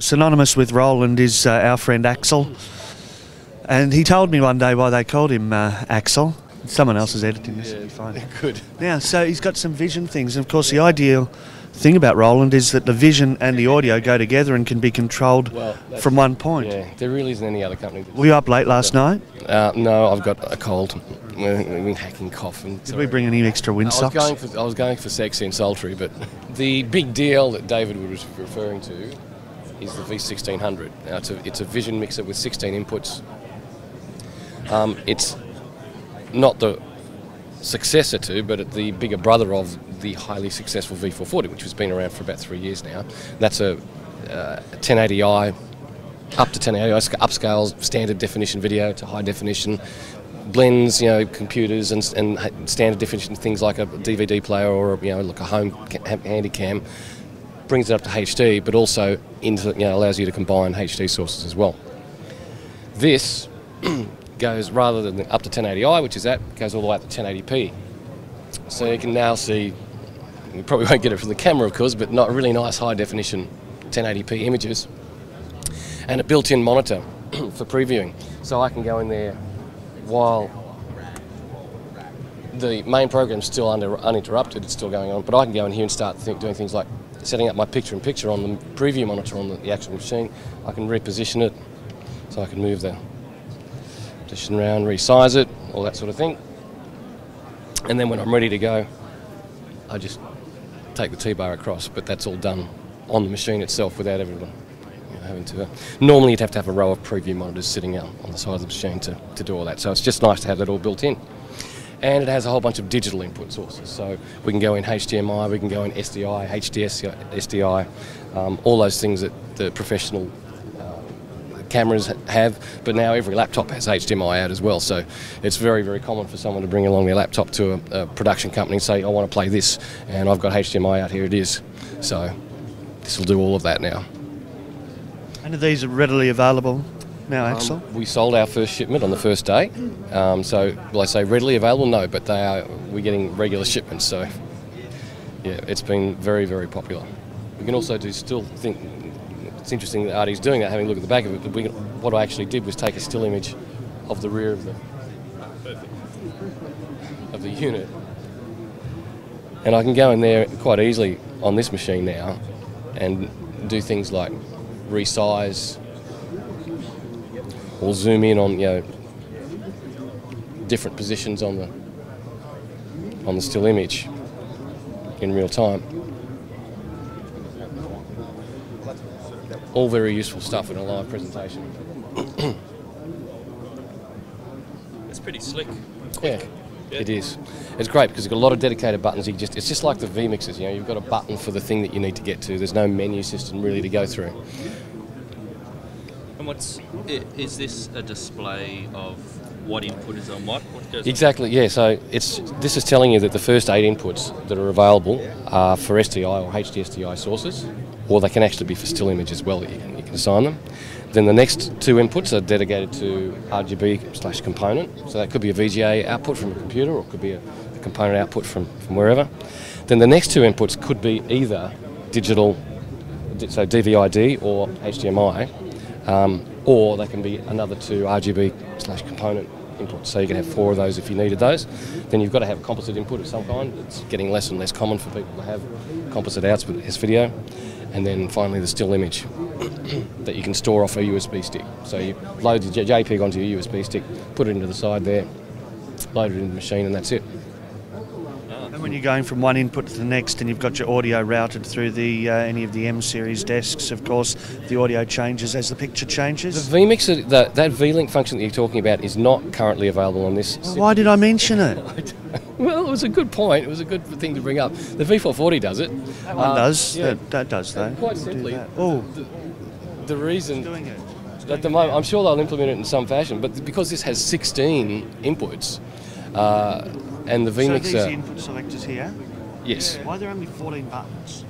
Synonymous with Roland is our friend Axel, and he told me one day why they called him Axel. Someone else is editing this, it'll be fine. Good. Now, so he's got some vision things, and of course the ideal thing about Roland is that the vision and the audio go together and can be controlled from one point. Yeah, there really isn't any other company. Were you up late last night? No, I've got a cold. We've been hacking cough. Did we bring any extra wind socks? I was going for sexy and sultry, but the big deal that David was referring to is the V1600. Now, it's a vision mixer with 16 inputs. It's not the successor to, but the bigger brother of the highly successful V440, which has been around for about 3 years now. That's a 1080i, up to 1080i, upscales standard definition video to high definition, blends, computers and standard definition things like a DVD player or like a home handy cam. Brings it up to HD, but also allows you to combine HD sources as well. This goes, rather than up to 1080i, which is goes all the way up to 1080p. So you can now see, you probably won't get it from the camera, of course, but not really nice high definition 1080p images, and a built-in monitor for previewing. So I can go in there while the main program's still uninterrupted, it's still going on, but I can go in here and start doing things like setting up my picture-in-picture on the preview monitor on the actual machine. I can reposition it, so I can move the position around, resize it, all that sort of thing. And then when I'm ready to go, I just take the T-bar across, but that's all done on the machine itself without everyone having to. Normally you'd have to have a row of preview monitors sitting out on the side of the machine to do all that, so it's just nice to have that all built in. And it has a whole bunch of digital input sources, so we can go in HDMI, we can go in SDI, SDI, all those things that the professional cameras have, but now every laptop has HDMI out as well, so it's very, very common for someone to bring along their laptop to a production company and say, I want to play this, and I've got HDMI out, here it is. So this will do all of that now. And are these readily available now, Axel? We sold our first shipment on the first day, so will I say readily available? No, but we're getting regular shipments, so yeah, it's been very, very popular. We can also it's interesting that Artie's doing that, having a look at the back of it, but what I actually did was take a still image of the rear of the unit, and I can go in there quite easily on this machine now and do things like resize or zoom in on different positions on the still image in real time. All very useful stuff in a live presentation. It's pretty slick. Yeah, it is. It's great because you've got a lot of dedicated buttons. It's just like the vMixers, you've got a button for the thing that you need to get to. There's no menu system really to go through. And is this a display of what input is on what? What goes exactly, yeah. So this is telling you that the first 8 inputs that are available are for SDI or HDSDI sources, or they can actually be for still image as well. You can assign them. Then the next 2 inputs are dedicated to RGB/component. So that could be a VGA output from a computer, or it could be a component output from wherever. Then the next 2 inputs could be either digital, so DVI-D or HDMI, or they can be another 2 RGB/component inputs. So you can have 4 of those if you needed those. Then you've got to have a composite input of some kind. It's getting less and less common for people to have composite outs with S-video. And then finally the still image that you can store off a USB stick. So you load the JPEG onto your USB stick, put it into the side there, load it into the machine, and that's it. And when you're going from one input to the next and you've got your audio routed through any of the M-series desks, of course, the audio changes as the picture changes? The vMixer, that V-Link function that you're talking about is not currently available on this. Well, why did I mention it? Well, it was a good point. It was a good thing to bring up. The V440 does it. That one does. Yeah. That does, though. Quite simply, oh, the reason doing it. at the moment, I'm sure they'll implement it in some fashion, but because this has 16 inputs, and the vMixer... So these input selectors here? Yes. Why are there only 14 buttons?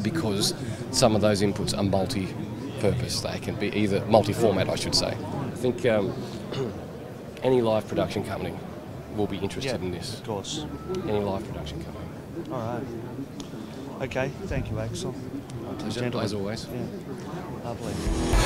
Because some of those inputs are multi-purpose. They can be either multi-format, I should say. I think any live production company will be interested in this. Of course. Any live production company. All right. Okay, thank you, Axel. Pleasure, as always. Yeah, lovely.